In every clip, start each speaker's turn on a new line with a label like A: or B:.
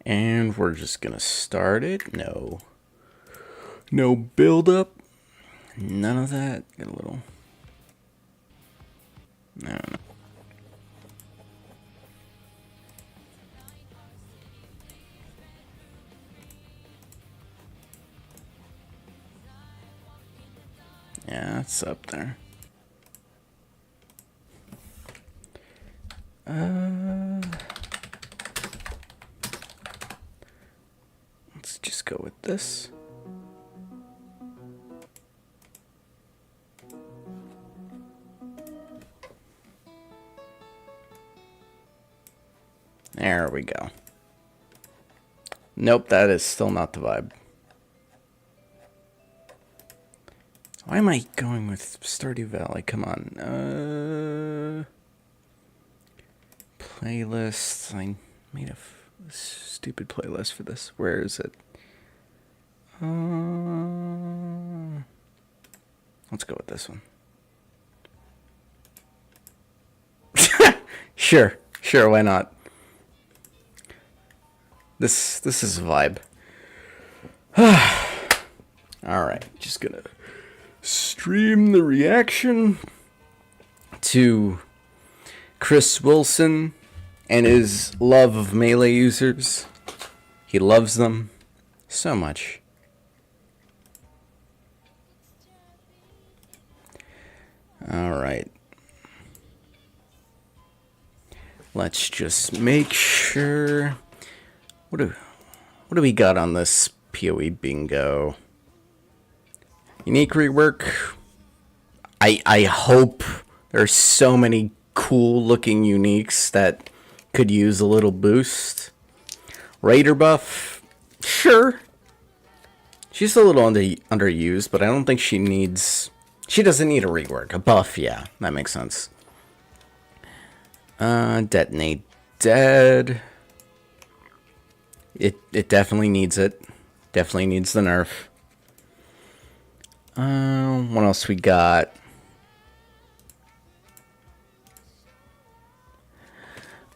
A: And we're just gonna start it. No build up. None of that. Get a little. I don't know. Yeah, it's up there. Let's just go with this. There we go. Nope, that is still not the vibe. Why am I going with Stardew Valley? Come on. Playlist. I made a stupid playlist for this. Where is it? Let's go with this one. Sure, why not? This is a vibe. Alright, just gonna stream the reaction to Chris Wilson and his love of Melee users. He loves them so much. Alright. Let's just make sure. What do we got on this PoE bingo? Unique rework. I hope there's so many cool looking uniques that could use a little boost. Raider buff. Sure. She's a little underused, but I don't think she needs. She doesn't need a rework. A buff, yeah, that makes sense. Detonate dead. It definitely needs it. Definitely needs the nerf. What else we got?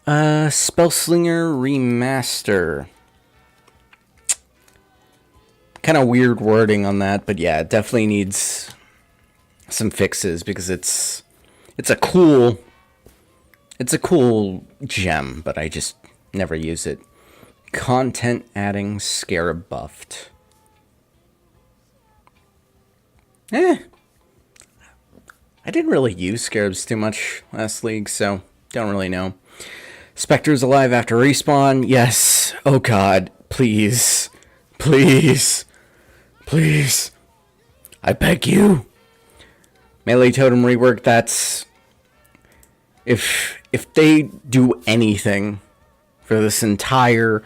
A: Spellslinger Remaster. Kind of weird wording on that, but yeah, it definitely needs some fixes because it's a cool gem, but I just never use it. Content adding Scarab buffed. I didn't really use Scarabs too much last league, so don't really know. Spectre's alive after respawn. Yes. Oh god. Please. Please. Please. I beg you. Melee Totem rework, that's... If they do anything for this entire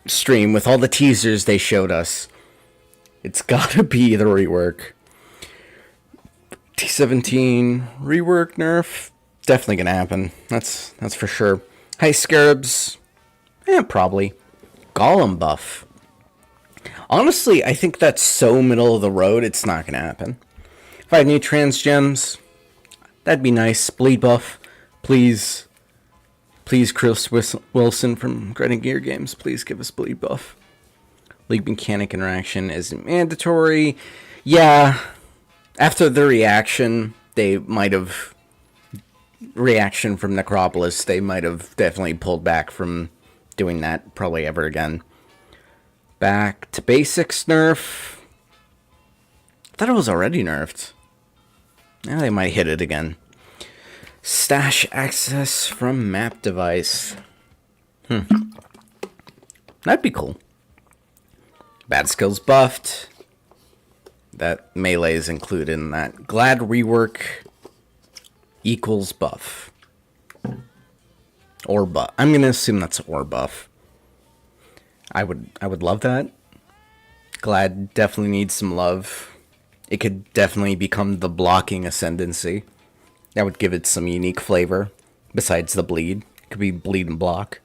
A: stream with all the teasers they showed us, it's gotta be the rework. T17 rework nerf, definitely gonna happen. That's for sure. High Scarabs, probably. Golem buff. Honestly, I think that's so middle of the road, it's not gonna happen. 5 new trans gems, that'd be nice. Bleed buff, please. Please, Chris Wilson from Grenadier Games, please give us bleed buff. League mechanic interaction is mandatory. Yeah, after the reaction, they might have... Reaction from Necropolis, they might have definitely pulled back from doing that probably ever again. Back to basics nerf. I thought it was already nerfed. Now they might hit it again. Stash access from map device. That'd be cool. Bad skills buffed. That melee is included in that. Glad rework equals buff. Or buff. I'm gonna assume that's or buff. I would love that. Glad definitely needs some love. It could definitely become the blocking ascendancy. That would give it some unique flavor. Besides the bleed. It could be bleed and block.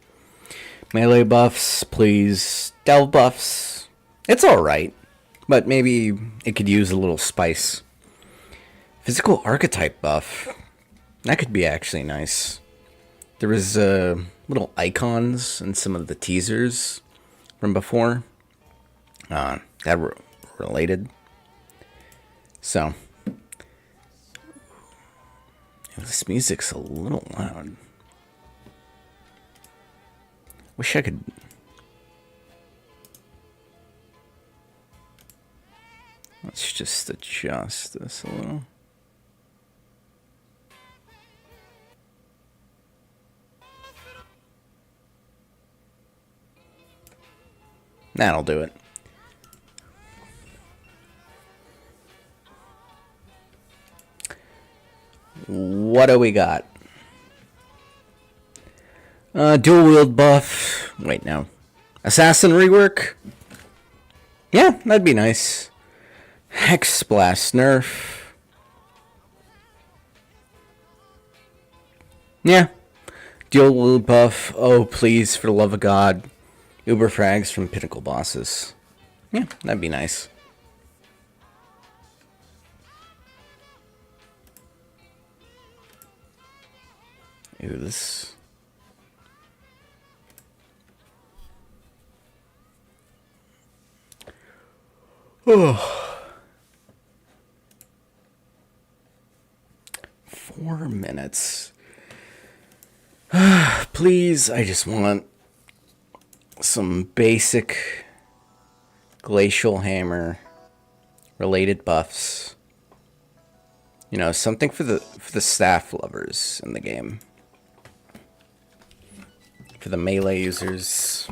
A: Melee buffs, please. Delve buffs. It's alright. But maybe it could use a little spice. Physical archetype buff. That could be actually nice. There was little icons in some of the teasers from before that were related. So, this music's a little loud. Wish I could. Let's just adjust this a little. That'll do it. What do we got? Dual wield buff. Wait, no. Assassin rework? Yeah, that'd be nice. Hex blast nerf. Yeah. Dual wield buff. Oh, please, for the love of God. Uber frags from pinnacle bosses. Yeah, that'd be nice. Ooh, this. Oh. 4 minutes. Please, I just want some basic glacial hammer related buffs. You know, something for the staff lovers in the game. For the melee users.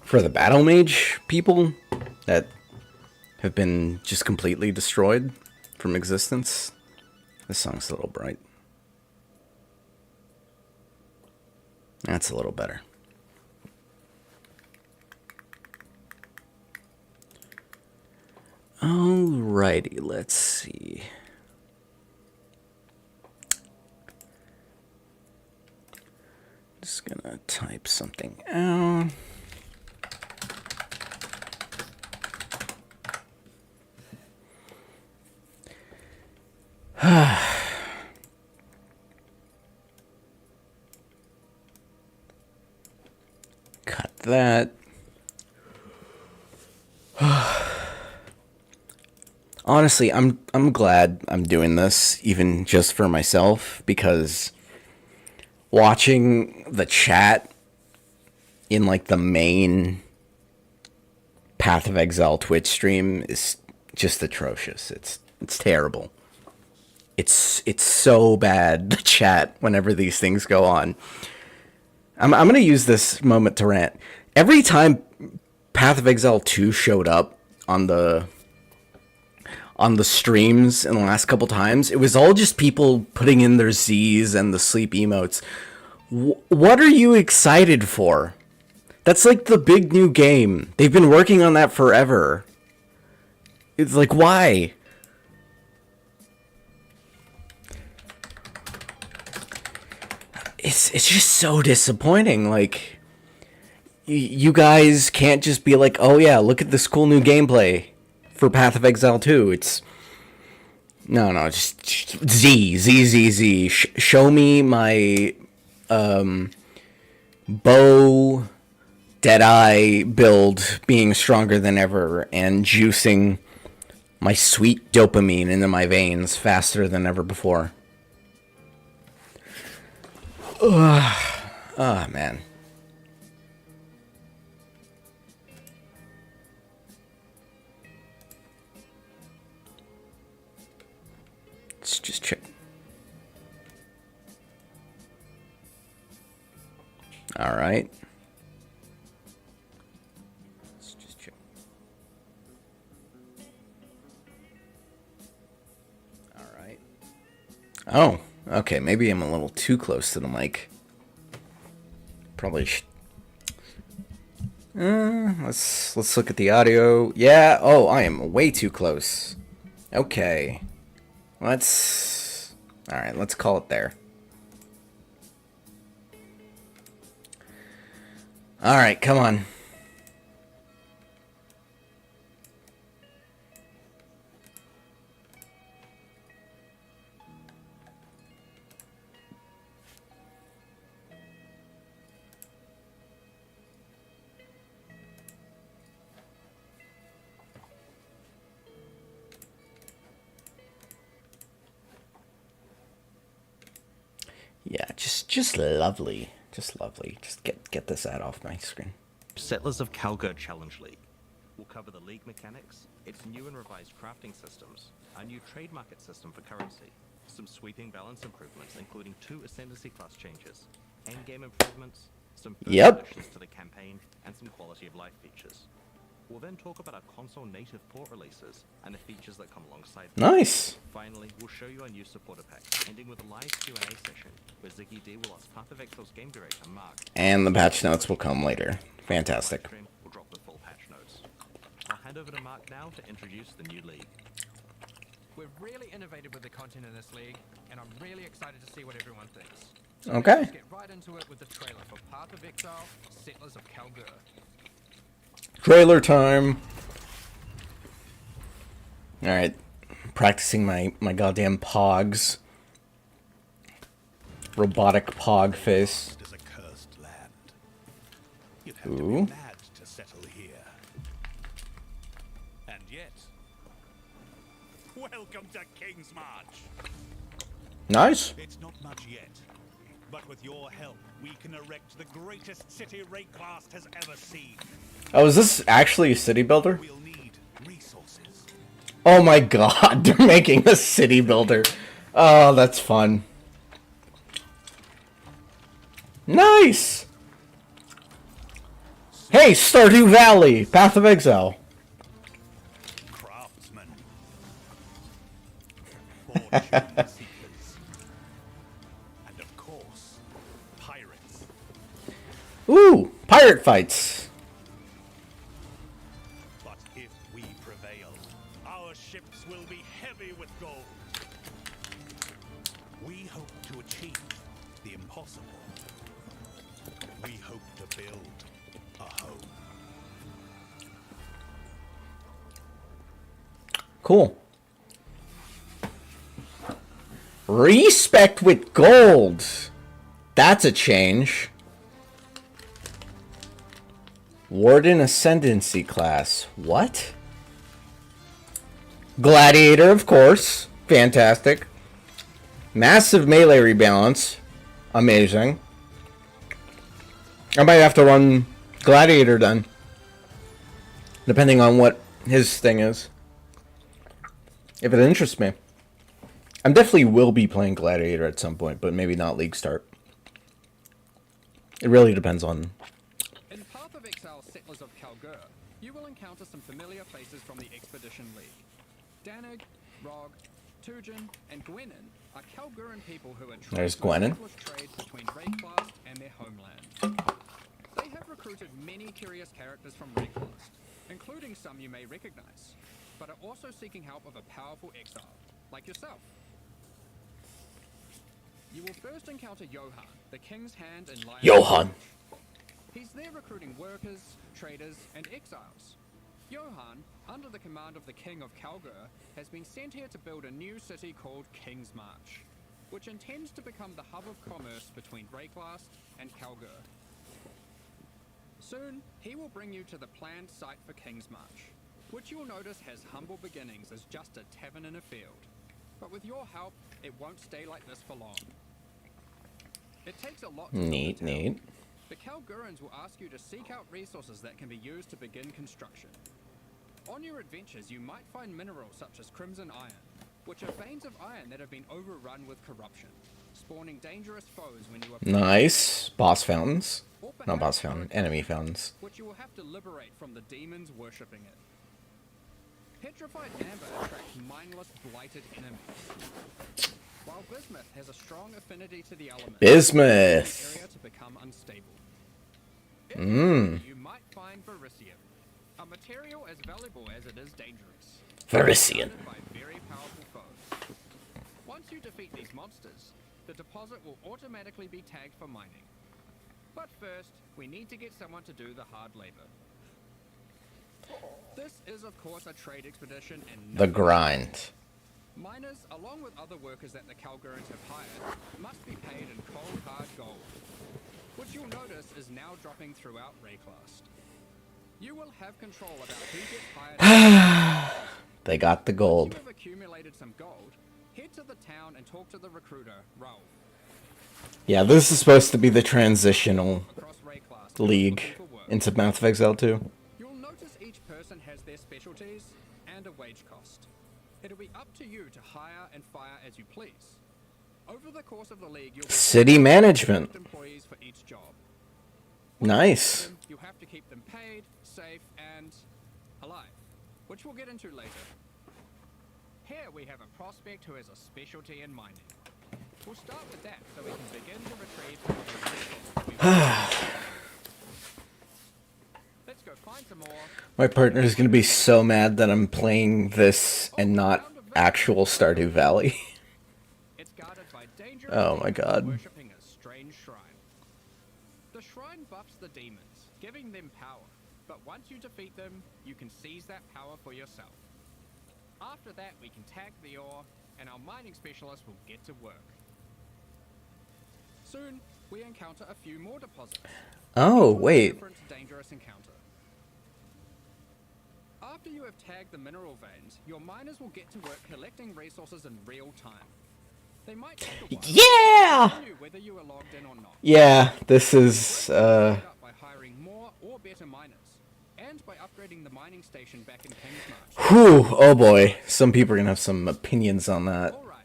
A: For the battle mage people that have been just completely destroyed from existence. This song's a little bright. That's a little better. Alrighty, let's see. Just gonna type something out. Cut that. Honestly, I'm glad I'm doing this, even just for myself, because watching the chat in like the main Path of Exile Twitch stream is just atrocious. It's terrible. It's so bad, the chat, whenever these things go on. I'm gonna use this moment to rant. Every time Path of Exile 2 showed up on the streams in the last couple times, it was all just people putting in their Z's and the sleep emotes. What are you excited for? That's like the big new game. They've been working on that forever. It's like, why? It's just so disappointing. Like, you guys can't just be like, oh yeah, look at this cool new gameplay for Path of Exile 2. It's no, just Z. Show me my bow Deadeye build being stronger than ever and juicing my sweet dopamine into my veins faster than ever before. Oh, man. Let's just check. All right. Let's just check. All right. Oh, okay. Maybe I'm a little too close to the mic. Probably let's look at the audio. Yeah. Oh, I am way too close. Okay. All right, let's call it there. All right, come on. just lovely. Just lovely. Just get this ad off my screen.
B: Settlers of Calgary Challenge League. We'll cover the league mechanics, its new and revised crafting systems, a new trade market system for currency, some sweeping balance improvements, including 2 Ascendancy class changes, endgame improvements, some additions to the campaign, and some quality of life features. We'll then talk about our console native port releases and the features that come alongside them.
A: Nice.
B: Finally, we'll show you our new supporter pack, ending with a live Q&A session where Ziggy D will ask Path of Exile's game director Mark.
A: And the patch notes will come later. Fantastic.
B: We'll drop the full patch notes. I'll hand over to Mark now to introduce the new league.
C: We've really innovated with the content in this league, and I'm really excited to see what everyone thinks.
A: So okay.
C: Let's get right into it with the trailer for Path of Exile, Settlers of Calgary.
A: Trailer time. Alright. Practicing my goddamn pogs. Robotic pog face.
D: It is a cursed land. You'd have
A: Ooh.
D: to be mad to settle here. And yet, welcome to King's March.
A: Nice.
D: It's not much yet, but with your help, we can erect the greatest city Rayclast has ever seen.
A: Oh, is this actually a city builder?
D: We'll need resources.
A: Oh my god, they're making a city builder. Oh, that's fun. Nice! Hey, Stardew Valley, Path of Exile.
D: Craftsmen. Fortune seekers. And of course, pirates.
A: Ooh, pirate fights.
D: But if we prevail, our ships will be heavy with gold. We hope to achieve the impossible. We hope to build a home.
A: Cool. Respect with gold. That's a change. Warden Ascendancy class. What? Gladiator, of course. Fantastic. Massive melee rebalance. Amazing. I might have to run Gladiator then. Depending on what his thing is. If it interests me. I definitely will be playing Gladiator at some point, but maybe not League Start. It really depends on...
C: In Path of Exile, Settlers of Calgary, you will encounter some familiar faces from the Expedition League. Danig, Rog, Tujin, and Gwenin are Calguran people who are trying
A: There's
C: to
A: Gwenin.
C: establish trade between Rayclast and their homeland. They have recruited many curious characters from Rayclast, including some you may recognize, but are also seeking help of a powerful exile, like yourself. You will first encounter Johan, the King's Hand in Lion.
A: Johan.
C: He's there recruiting workers, traders, and exiles. Johan, under the command of the King of Calgary, has been sent here to build a new city called King's March, which intends to become the hub of commerce between Rayclast and Calgary. Soon, he will bring you to the planned site for King's March, which you'll notice has humble beginnings as just a tavern in a field. But with your help, it won't stay like this for long. It takes a lot to build a town.
A: Neat.
C: The Calgurans will ask you to seek out resources that can be used to begin construction. On your adventures, you might find minerals such as crimson iron, which are veins of iron that have been overrun with corruption, spawning dangerous foes when you approach.
A: Nice. Boss fountains.
C: Or
A: Not boss
C: perhaps
A: fountain.
C: hurricanes,
A: Enemy fountains.
C: which you will have to liberate from the demons worshipping it. Petrified amber attracts mindless, blighted enemies. While bismuth has a strong affinity to the elements,
A: Bismuth.
C: the area to become unstable. You might find verisium, a material as valuable as it is dangerous.
A: Verisium.
C: Surrounded by very powerful foes. Once you defeat these monsters, the deposit will automatically be tagged for mining. But first, we need to get someone to do the hard labor. This is, of course, a trade expedition and
A: The grind.
C: miners, along with other workers that the Calgurans have hired, must be paid in cold hard gold, which you'll notice is now dropping throughout Rayclast. You will have control about who gets hired.
A: They got the
C: Once
A: gold.
C: you have accumulated some gold, head to the town and talk to the recruiter, Raoul.
A: Yeah, this is supposed to be the transitional
C: across Ray class
A: league
C: looking for work.
A: into Path of Exile 2.
C: You'll notice each person has their specialties and a wage cost. It'll be up to you to hire and fire as you please. Over the course of the league, you'll be
A: City management.
C: employees for each job.
A: Nice.
C: You'll have to keep them paid, safe, and alive, which we'll get into later. Here we have a prospect who has a specialty in mining. We'll start with that so we can begin to retrieve some of the resources we want. Let's go find some more.
A: My partner is going to be so mad that I'm playing this and not actual Stardew Valley.
C: It's guarded by dangerous
A: Oh my God.
C: worshipping a strange shrine. The shrine buffs the demons, giving them power. But once you defeat them, you can seize that power for yourself. After that, we can tag the ore, and our mining specialist will get to work. Soon, we encounter a few more deposits.
A: Oh,
C: Each with a
A: wait.
C: different dangerous encounter. After you have tagged the mineral veins, your miners will get to work collecting resources in real time. They might take a while.
A: Yeah!
C: Tell you whether you are logged in or not.
A: Yeah, this is,
C: Work is set up by hiring more or better miners, and by upgrading the mining station back in Kingsmarch.
A: Whew, oh boy. Some people are going to have some opinions on that.
C: All right.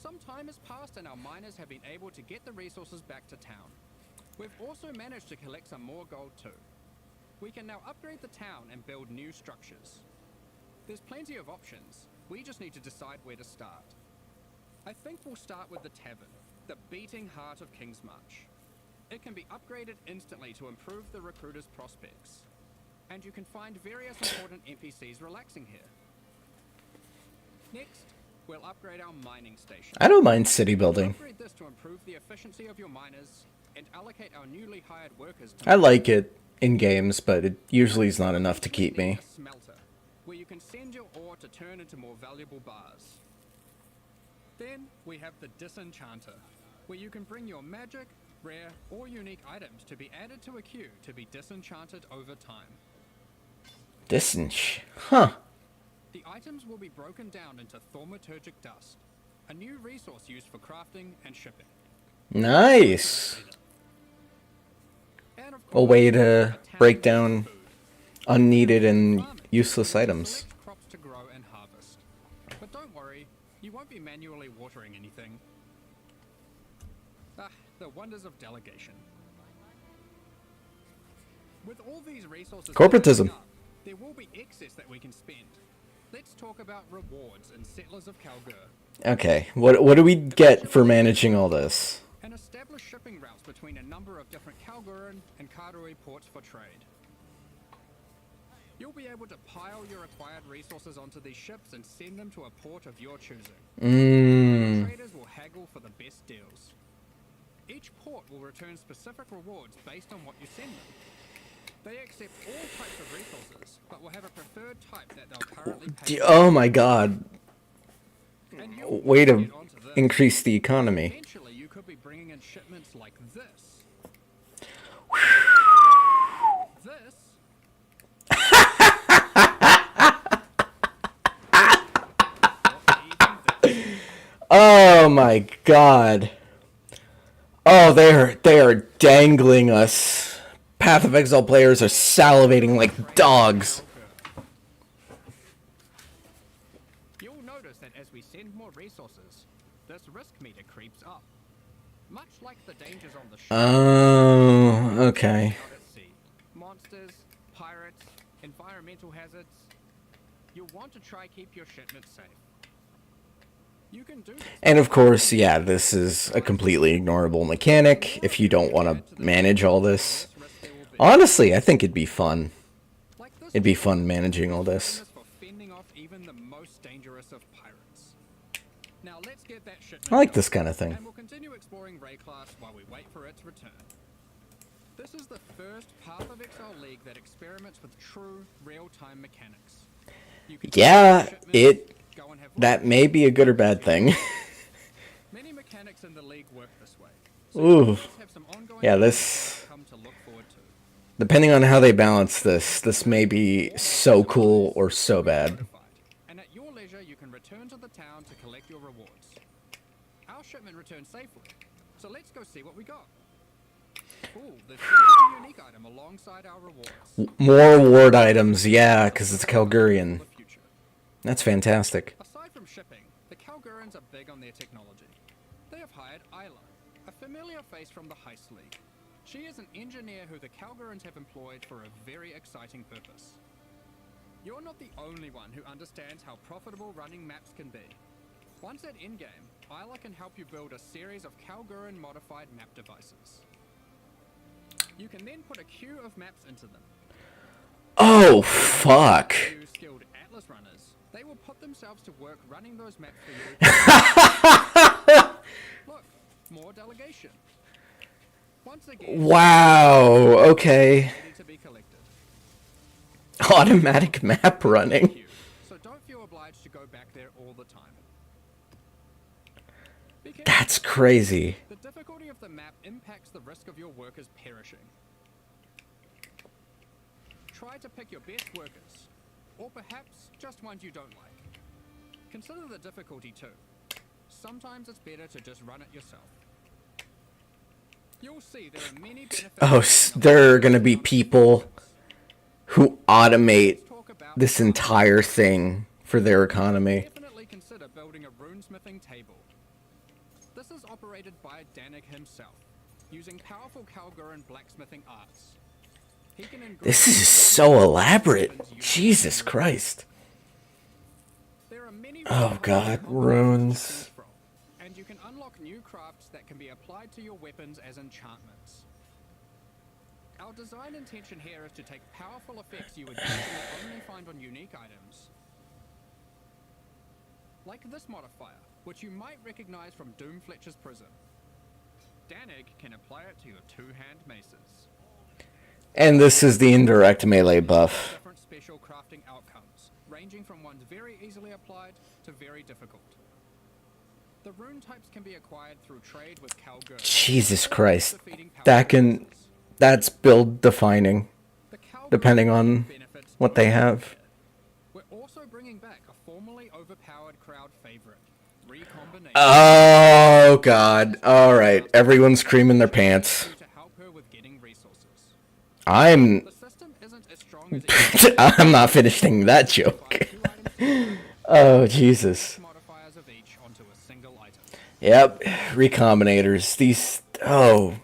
C: Some time has passed, and our miners have been able to get the resources back to town. We've also managed to collect some more gold too. We can now upgrade the town and build new structures. There's plenty of options. We just need to decide where to start. I think we'll start with the tavern, the beating heart of Kingsmarch. It can be upgraded instantly to improve the recruiter's prospects. And you can find various important NPCs relaxing here. Next, we'll upgrade our mining station.
A: I don't mind city building.
C: Upgrade this to improve the efficiency of your miners and allocate our newly hired workers to
A: I like it in games, but it usually is not enough to keep me.
C: a smelter, where you can send your ore to turn into more valuable bars. Then we have the disenchanter, where you can bring your magic, rare, or unique items to be added to a queue to be disenchanted over time.
A: Huh.
C: The items will be broken down into thaumaturgic dust, a new resource used for crafting and shipping.
A: Nice.
C: And of
A: A
C: course,
A: way
C: a
A: to
C: town
A: break
C: with
A: down
C: food.
A: unneeded and
C: Farming,
A: useless
C: where you
A: items.
C: select crops to grow and harvest. But don't worry, you won't be manually watering anything. Ah, the wonders of delegation. With all these resources
A: Corporatism.
C: building up, there will be excess that we can spend. Let's talk about rewards in Settlers of Kalgur,
A: Okay, what do we get for managing all this?
C: and establish shipping routes between a number of different Kalguran and Karui ports for trade. You'll be able to pile your acquired resources onto these ships and send them to a port of your choosing. Traders will haggle for the best deals. Each port will return specific rewards based on what you send them. They accept all types of resources, but will have a preferred type that they'll currently pay.
A: Oh my god.
C: And you'll
A: Way
C: want
A: to
C: get onto this.
A: increase the economy.
C: Eventually, you could be bringing in shipments like this. This. Or even this.
A: Oh my god. Oh, they are dangling us. Path of Exile players are salivating like dogs.
C: You'll notice that as we send more resources, this risk meter creeps up. Much like the dangers on the ship.
A: Oh, okay.
C: Out at sea. Monsters, pirates, environmental hazards. You'll want to try keep your shipments safe. You can do this.
A: And of course, yeah, this is a completely ignorable mechanic if you don't want to manage all this.
C: Less risk there will be.
A: Honestly, I think it'd be fun.
C: Like this
A: It'd be
C: one,
A: fun managing all
C: famous
A: this.
C: for fending off even the most dangerous of pirates. Now let's get that shipment
A: I like
C: going,
A: this kind of thing.
C: and we'll continue exploring Ray class while we wait for it to return. This is the first Path of Exile League that experiments with true real-time mechanics. You can
A: Yeah,
C: take shipments,
A: it
C: go and have
A: that
C: lunch.
A: may be a good or bad thing.
C: Many mechanics in the league work this way.
A: Ooh.
C: you guys have some ongoing
A: Yeah,
C: challenges
A: this-
C: to come to look forward to.
A: Depending on how they balance this may be so cool or so bad.
C: Notified, and at your leisure, you can return to the town to collect your rewards. Our shipment returned safely, So let's go see what we got. Ooh, there's a unique item alongside our rewards.
A: More reward items, yeah, because it's Calgurian.
C: For the future.
A: That's fantastic.
C: Aside from shipping, the Calgurans are big on their technology. They have hired Isla, a familiar face from the Heist League. She is an engineer who the Calgurans have employed for a very exciting purpose. You're not the only one who understands how profitable running maps can be. Once at endgame, Isla can help you build a series of Calguran modified map devices. You can then put a queue of maps into them.
A: Oh, fuck.
C: Few skilled Atlas runners, they will put themselves to work running those maps for you. Look, more delegation. Once again,
A: Wow, okay.
C: ready to be collected.
A: Automatic map running.
C: Queue, so don't feel obliged to go back there all the time. Be careful.
A: That's crazy.
C: The difficulty of the map impacts the risk of your workers perishing. Try to pick your best workers, or perhaps just ones you don't like. Consider the difficulty too. Sometimes it's better to just run it yourself. You'll see there are many benefits.
A: Oh, there are gonna be people who automate
C: Let's talk about
A: this entire thing for their economy.
C: Definitely consider building a runesmithing table. This is operated by Danik himself, using powerful Calguran blacksmithing arts. He can engrave
A: This is so elaborate. Jesus Christ.
C: There are many
A: Oh, God,
C: combinations to
A: runes.
C: choose from, and you can unlock new crafts that can be applied to your weapons as enchantments. Our design intention here is to take powerful effects you would usually only find on unique items, like this modifier, which you might recognize from Doomfletcher's prison. Danik can apply it to your two-hand maces.
A: And this is the indirect melee buff.
C: Different special crafting outcomes, ranging from ones very easily applied to very difficult. The rune types can be acquired through trade with Calgur.
A: Jesus Christ. That's build defining, depending on what they have.
C: We're also bringing back a formerly overpowered crowd favorite, Recombination.
A: Oh, God. Alright, everyone's creaming their pants.
C: To help her with getting resources.
A: I'm...
C: The system isn't as strong as it
A: I'm not finishing that joke. Oh, Jesus.
C: modifiers of each onto a single item.
A: Yep, recombinators. These... Oh.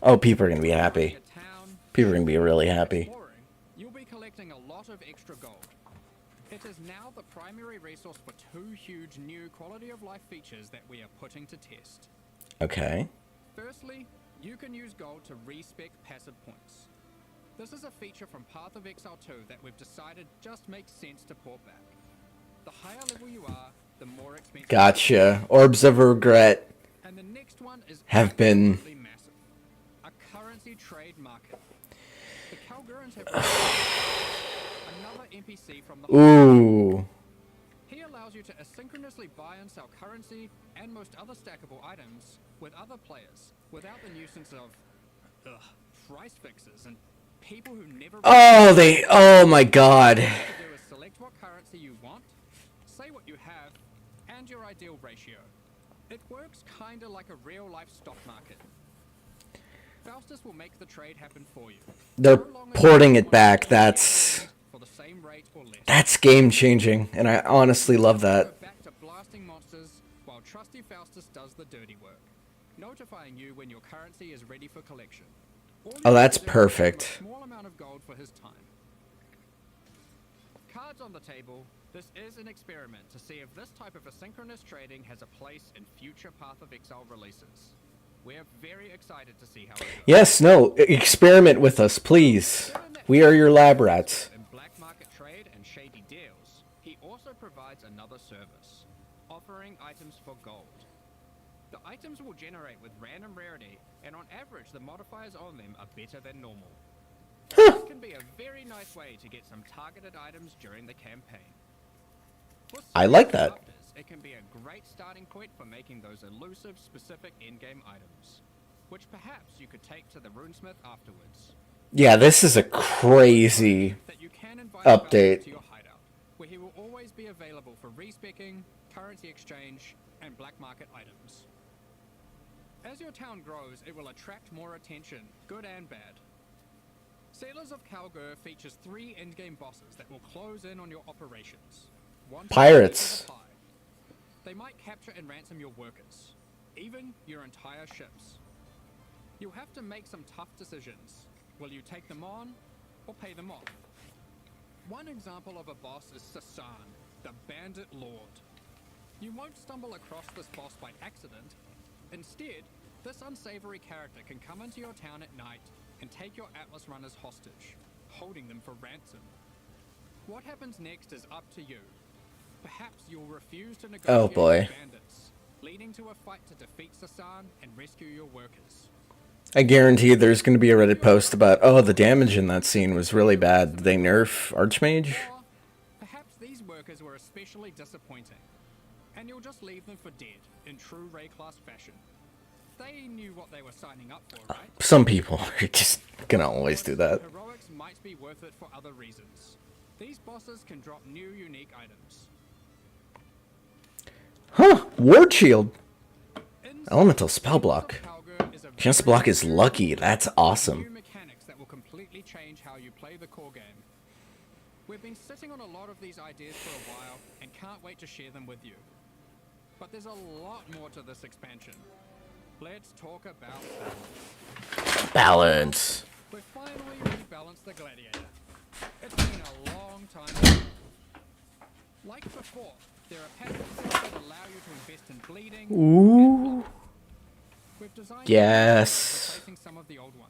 A: Oh, people are gonna be happy.
C: A town,
A: People are gonna be really happy.
C: exploring, you'll be collecting a lot of extra gold. It is now the primary resource for two huge new quality of life features that we are putting to test.
A: Okay.
C: Firstly, you can use gold to respec passive points. This is a feature from Path of Exile 2 that we've decided just makes sense to port back. The higher level you are, the more expensive.
A: Gotcha. Orbs of regret
C: And the next one is
A: have been...
C: absolutely massive. A currency trade market. The Calgurans have another NPC from the
A: Ooh.
C: He allows you to asynchronously buy and sell currency and most other stackable items with other players without the nuisance of price fixes and people who never
A: Oh, they... Oh, my God.
C: What you do is select what currency you want, say what you have, and your ideal ratio. It works kinda like a real-life stock market. Faustus will make the trade happen for you.
A: They're
C: So long as
A: porting
C: you
A: it
C: want
A: back.
C: to
A: That's...
C: for the same rate or less.
A: That's game-changing, and I honestly love that.
C: Go back to blasting monsters while trusty Faustus does the dirty work, notifying you when your currency is ready for collection. All you
A: Oh,
C: have
A: that's
C: to do is
A: perfect.
C: give him a small amount of gold for his time. Cards on the table. This is an experiment to see if this type of asynchronous trading has a place in future Path of Exile releases. We're very excited to see how it goes.
A: Yes, no, experiment with us, please. We are your lab rats.
C: In black market trade and shady deals, he also provides another service, offering items for gold. The items will generate with random rarity, and on average the modifiers on them are better than normal. This can be a very nice way to get some targeted items during the campaign. For
A: I like that.
C: collectors, it can be a great starting point for making those elusive, specific in-game items, which perhaps you could take to the runesmith afterwards.
A: Yeah, this is a crazy...
C: That you can invite
A: Update.
C: Faustus to your hideout, where he will always be available for respecking, currency exchange, and black market items. As your town grows, it will attract more attention, good and bad. Sailors of Kalgur features 3 endgame bosses that will close in on your operations. One
A: Pirates.
C: They might capture and ransom your workers, even your entire ships. You'll have to make some tough decisions. Will you take them on or pay them off? One example of a boss is Sasan, the Bandit Lord. You won't stumble across this boss by accident. Instead, this unsavory character can come into your town at night and take your Atlas runners hostage, holding them for ransom. What happens next is up to you. Perhaps you'll refuse to negotiate with bandits, leading to a fight to defeat Sasan and rescue your workers.
A: I guarantee there's going to be a Reddit post about, oh, the damage in that scene was really bad. Did they nerf Archmage?
C: Or perhaps these workers were especially disappointing, and you'll just leave them for dead in true Ray class fashion. They knew what they were signing up for, right?
A: Some people are just going to always do that.
C: Heroics might be worth it for other reasons. These bosses can drop new unique items.
A: Huh, Ward Shield.
C: In
A: Elemental spell block.
C: Kalgur is a
A: Chance to
C: very
A: block is lucky. That's
C: new
A: awesome.
C: mechanics that will completely change how you play the core game. We've been sitting on a lot of these ideas for a while and can't wait to share them with you. But there's a lot more to this expansion. Let's talk about balance.
A: Balance.
C: We've finally rebalanced the Gladiator. It's been a long time coming. Like before, there are passive skills that allow you to invest in bleeding.
A: Ooh.
C: We've designed
A: Yes.
C: replacing some of the old ones.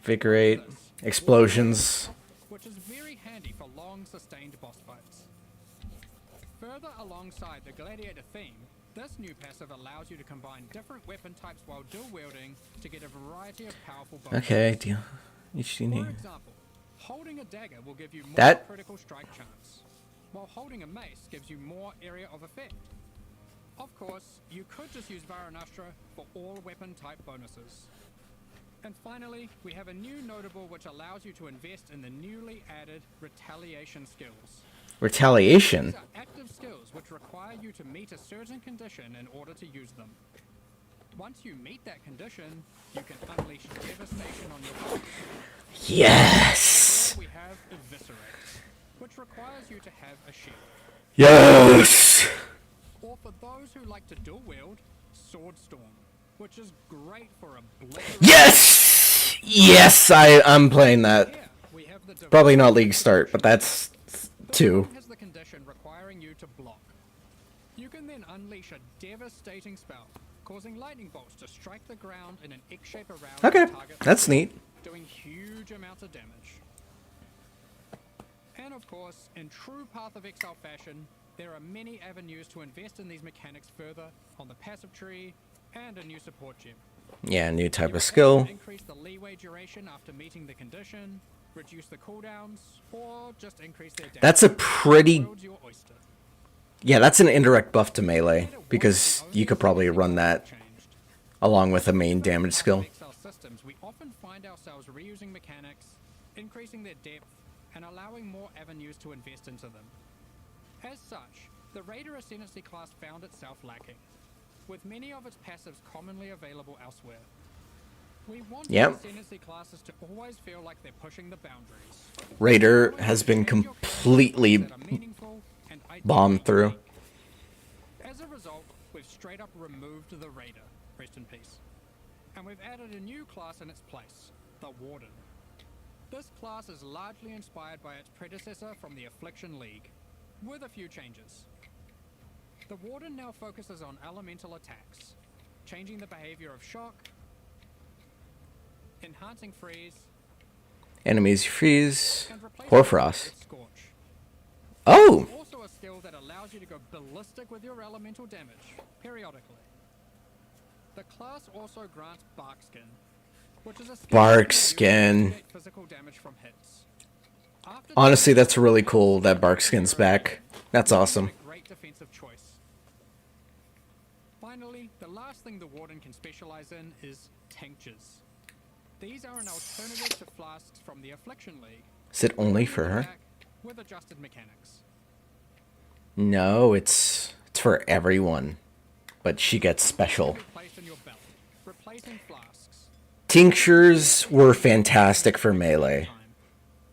A: Invigorate. Explosions.
C: Which is very handy for long sustained boss fights. Further alongside the Gladiator theme, this new passive allows you to combine different weapon types while dual wielding to get a variety of powerful bonuses.
A: Okay, deal. Each
C: For
A: need.
C: example, holding a dagger will give you more
A: That-
C: critical strike chance, while holding a mace gives you more area of effect. Of course, you could just use Varanastra for all weapon type bonuses. And finally, we have a new notable which allows you to invest in the newly added retaliation skills.
A: Retaliation.
C: These are active skills which require you to meet a certain condition in order to use them. Once you meet that condition, you can unleash devastation on your foes.
A: Yes.
C: Here we have Eviscerate, which requires you to have a shield.
A: Yes.
C: Or for those who like to dual wield, Sword Storm, which is great for obliterating.
A: Yes. Yes, I'm playing that.
C: Here we have the
A: Probably not League Start, but that's
C: This
A: 2.
C: one has the condition requiring you to block. You can then unleash a devastating spell, causing lightning bolts to strike the ground in an X shape around
A: Okay,
C: the target,
A: that's neat.
C: doing huge amounts of damage. And of course, in true Path of Exile fashion, there are many avenues to invest in these mechanics further on the passive tree and a new support gem.
A: Yeah, new type
C: You
A: of
C: can
A: skill.
C: increase the leeway duration after meeting the condition, reduce the cooldowns, or just increase their damage.
A: That's a pretty...
C: World's your oyster.
A: Yeah, that's an indirect buff to melee, because you could probably run that
C: Changed.
A: along with a main damage skill.
C: In Excel systems, we often find ourselves reusing mechanics, increasing their depth, and allowing more avenues to invest into them. As such, the Raider Ascendancy class found itself lacking, with many of its passives commonly available elsewhere. We want
A: Yep.
C: the Ascendancy classes to always feel like they're pushing the boundaries.
A: Raider has been completely
C: That are meaningful and
A: bombed through.
C: unique. As a result, we've straight up removed the Raider, rest in peace. And we've added a new class in its place, the Warden. This class is largely inspired by its predecessor from the Affliction League, with a few changes. The Warden now focuses on elemental attacks, changing the behavior of shock, enhancing freeze,
A: Enemies freeze.
C: and replacing
A: Hoarfrost.
C: with Scorch.
A: Oh!
C: Also a skill that allows you to go ballistic with your elemental damage, periodically. The class also grants Barkskin, which is a skill
A: Bark
C: that
A: skin.
C: uses to physical damage from hits. After
A: Honestly,
C: the-
A: that's really cool that Bark Skin's back. That's awesome.
C: A great defensive choice. Finally, the last thing the Warden can specialize in is tinctures. These are an alternative to flasks from the Affliction League.
A: Is it only for her?
C: Back with adjusted mechanics.
A: No, it's for everyone. but she gets special.
C: Be placed in your belt, replacing flasks.
A: Tinctures were fantastic for melee,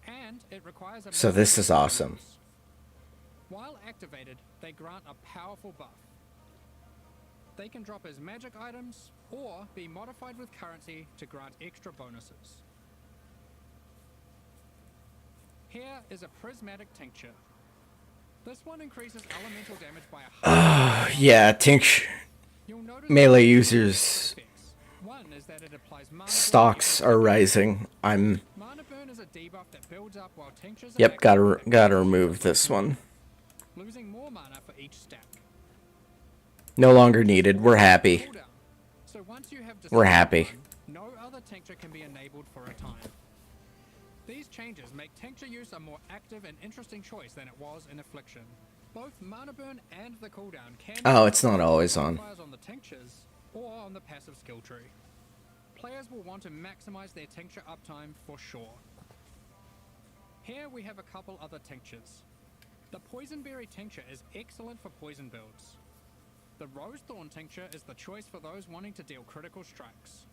C: And it requires a
A: so this is awesome.
C: While activated, they grant a powerful buff. They can drop as magic items or be modified with currency to grant extra bonuses. Here is a prismatic tincture. This one increases elemental damage by 100.
A: Yeah, tincture
C: You'll notice
A: melee
C: two
A: users
C: effects. One is that it applies mana burn
A: stocks are rising. I'm
C: Mana burn is a debuff that builds up while tinctures are
A: yep,
C: active.
A: gotta remove this one.
C: Losing more mana for each stack.
A: No longer needed. We're happy.
C: Cooldown. So once you have
A: We're
C: decided
A: happy.
C: one, no other tincture can be enabled for a time. These changes make tincture use a more active and interesting choice than it was in Affliction. Both mana burn and the cooldown can
A: Oh, it's not always on.
C: on the tinctures or on the passive skill tree. Players will want to maximize their tincture uptime for sure. Here we have a couple other tinctures. The Poisonberry tincture is excellent for poison builds. The Rosethorn tincture is the choice for those wanting to deal critical strikes.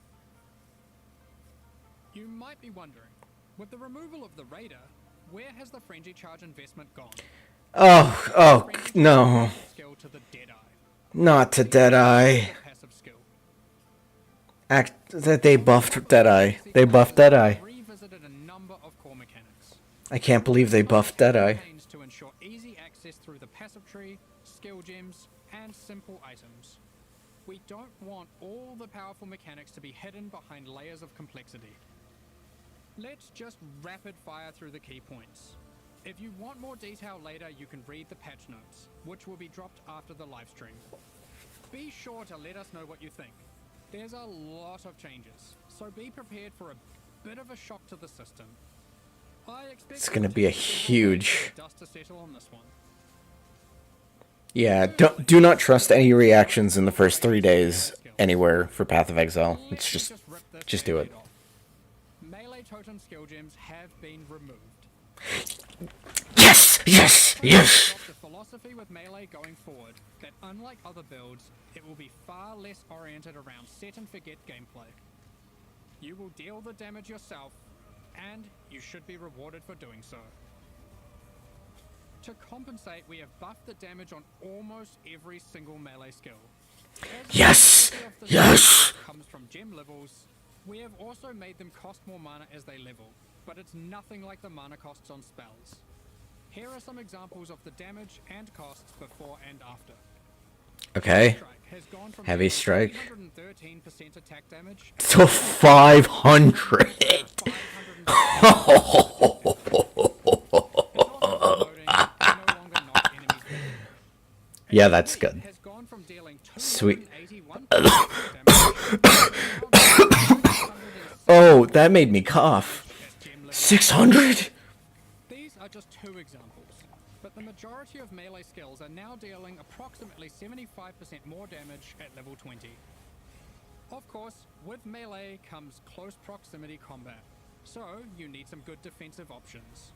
C: You might be wondering, with the removal of the Raider, where has the Frenzy Charge investment gone?
A: Oh,
C: Frenzy
A: no.
C: Charge skill to the Deadeye.
A: Not to Deadeye.
C: The passive skill.
A: That they buffed Deadeye. They buffed Deadeye.
C: Revisited a number of core mechanics.
A: I can't believe they buffed Deadeye.
C: Campaigns to ensure easy access through the passive tree, skill gems, and simple items. We don't want all the powerful mechanics to be hidden behind layers of complexity. Let's just rapid fire through the key points. If you want more detail later, you can read the patch notes, which will be dropped after the live stream. Be sure to let us know what you think. There's a lot of changes, so be prepared for a bit of a shock to the system. I expect
A: It's gonna be a huge.
C: dust to settle on this one.
A: Yeah, do not trust any reactions in the first 3 days anywhere for Path of Exile. It's just do it.
C: Melee totem skill gems have been removed.
A: Yes, yes, yes.
C: The philosophy with melee going forward that unlike other builds, it will be far less oriented around set and forget gameplay. You will deal the damage yourself, and you should be rewarded for doing so. To compensate, we have buffed the damage on almost every single melee skill. As the
A: Yes,
C: majority of the
A: yes.
C: damage comes from gem levels, we have also made them cost more mana as they level, but it's nothing like the mana costs on spells. Here are some examples of the damage and costs before and after.
A: Okay.
C: Strike has gone from
A: Heavy
C: dealing
A: strike.
C: 313% attack damage
A: To 500. Yeah, that's good.
C: Has gone from dealing
A: Sweet.
C: 281
A: Oh, that made me cough. 600?
C: These are just two examples, but the majority of melee skills are now dealing approximately 75% more damage at level 20. Of course, with melee comes close proximity combat, so you need some good defensive options.